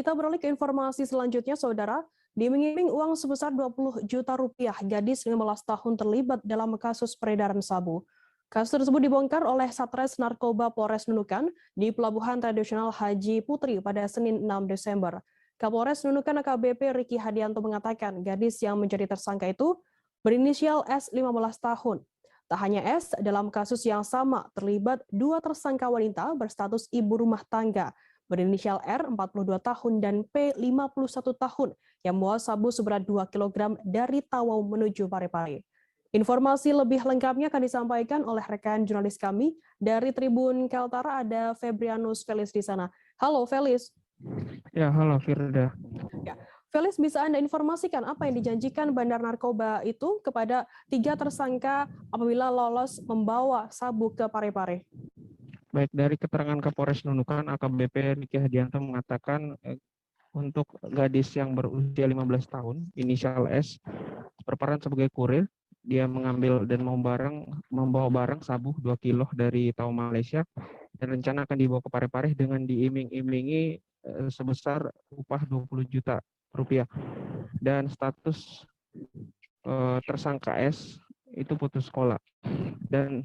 Kita beralih ke informasi selanjutnya, Saudara. Diiming-iming uang sebesar 20 juta rupiah, gadis 15 tahun terlibat dalam kasus peredaran sabu. Kasus tersebut dibongkar oleh Satres Narkoba Polres Nunukan di Pelabuhan Tradisional Haji Putri pada Senin 6 Desember. Kapolres Nunukan AKBP Riki Hadianto mengatakan gadis yang menjadi tersangka itu berinisial S 15 tahun. Tak hanya S, dalam kasus yang sama terlibat dua tersangka wanita berstatus ibu rumah tangga berinisial R 42 tahun dan P 51 tahun yang membawa sabu seberat 2 kg dari Tawau menuju Parepare. Informasi lebih lengkapnya akan disampaikan oleh rekan jurnalis kami dari Tribun Kaltara, ada Febrianus Felis di sana. Halo Felis. Ya, halo Firda. Ya, Felis, bisa Anda informasikan apa yang dijanjikan Bandar Narkoba itu kepada 3 tersangka apabila lolos membawa sabu ke Parepare? Baik, dari keterangan Kapolres Nunukan, AKBP Riki Hadianto mengatakan untuk gadis yang berusia 15 tahun, inisial S, berperan sebagai kurir. Dia mengambil dan membawa barang sabu 2 kilo dari Tawau Malaysia dan rencana akan dibawa ke Parepare dengan diiming-imingi sebesar upah 20 juta rupiah. Dan status tersangka S itu putus sekolah. Dan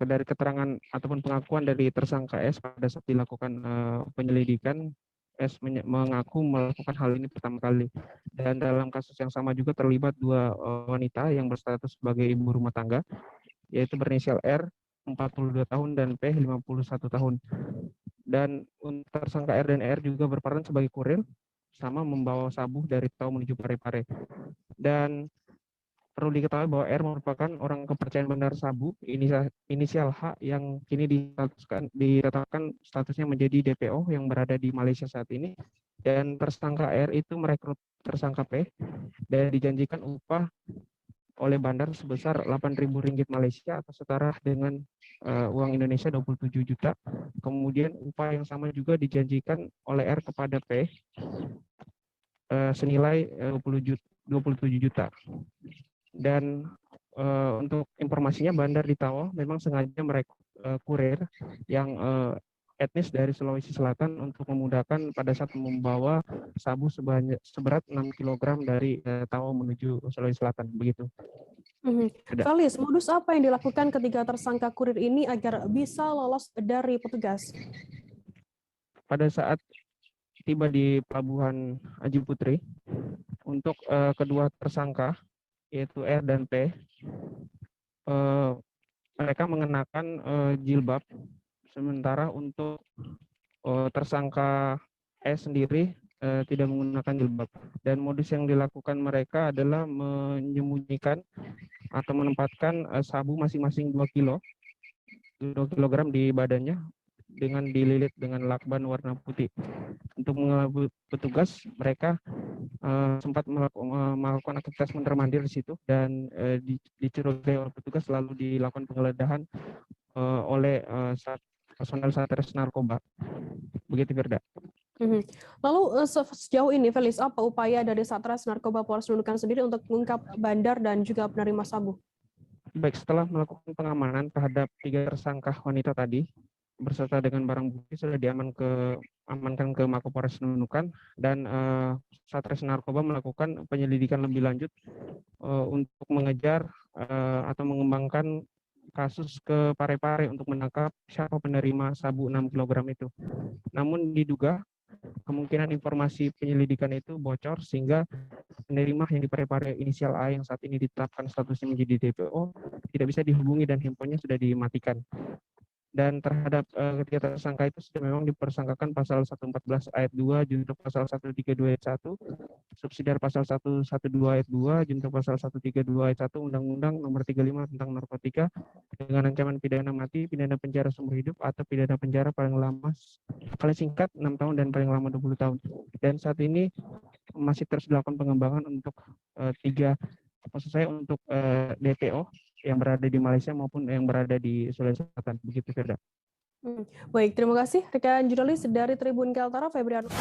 dari keterangan ataupun pengakuan dari tersangka S pada saat dilakukan penyelidikan, S mengaku melakukan hal ini pertama kali. Dan dalam kasus yang sama juga terlibat dua wanita yang berstatus sebagai ibu rumah tangga, yaitu berinisial R 42 tahun dan P 51 tahun. Dan untuk tersangka R dan R juga berperan sebagai kurir, sama membawa sabu dari Tawau menuju Parepare. Dan perlu diketahui bahwa R merupakan orang kepercayaan Bandar Sabu, inisial H, yang kini ditetapkan statusnya menjadi DPO yang berada di Malaysia saat ini. Dan tersangka R itu merekrut tersangka P dan dijanjikan upah oleh Bandar sebesar Rp8.000 Malaysia atau setara dengan uang Indonesia 27 juta. Kemudian upah yang sama juga dijanjikan oleh R kepada P senilai 27 juta. Dan untuk informasinya, Bandar di Tawau memang sengaja merekrut kurir yang etnis dari Sulawesi Selatan untuk memudahkan pada saat membawa sabu seberat 6 kg dari Tawau menuju Sulawesi Selatan, begitu. Felis, modus apa yang dilakukan ketiga tersangka kurir ini agar bisa lolos dari petugas? Pada saat tiba di Pelabuhan Haji Putri, untuk kedua tersangka yaitu R dan P, mereka mengenakan jilbab, sementara untuk tersangka S sendiri tidak menggunakan jilbab. Dan modus yang dilakukan mereka adalah menyembunyikan atau menempatkan sabu masing-masing 2 kg di badannya dengan dililit dengan lakban warna putih. Untuk mengelabui petugas, mereka sempat melakukan aktivitas mondar-mandir di situ dan dicurigai oleh petugas, lalu dilakukan penggeledahan oleh personel Satres Narkoba. Begitu, Firda. Lalu sejauh ini, Felis, apa upaya dari Satres Narkoba Polres Nunukan sendiri untuk mengungkap bandar dan juga penerima sabu? Baik, setelah melakukan pengamanan terhadap 3 tersangka wanita tadi, berserta dengan barang bukti sudah diamankan ke Mapolres Nunukan, dan Satres Narkoba melakukan penyelidikan lebih lanjut untuk mengejar atau mengembangkan kasus ke Parepare untuk menangkap siapa penerima sabu 6 kg itu. Namun diduga kemungkinan informasi penyelidikan itu bocor sehingga penerima yang di Parepare inisial A yang saat ini ditetapkan statusnya menjadi DPO tidak bisa dihubungi dan handphonenya sudah dimatikan. Dan terhadap ketiga tersangka itu sudah memang dipersangkakan pasal 114 ayat 2, junto pasal 132 ayat 1, subsidiar pasal 112 ayat 2, junto pasal 132 ayat 1 Undang-Undang Nomor 35 tentang narkotika dengan ancaman pidana mati, pidana penjara seumur hidup, atau pidana penjara paling singkat 6 tahun dan paling lama 20 tahun. Dan saat ini masih terus dilakukan pengembangan untuk untuk DPO yang berada di Malaysia maupun yang berada di Sulawesi Selatan. Begitu, Firda. Baik, terima kasih rekan jurnalis dari Tribun Kaltara, Febrianus.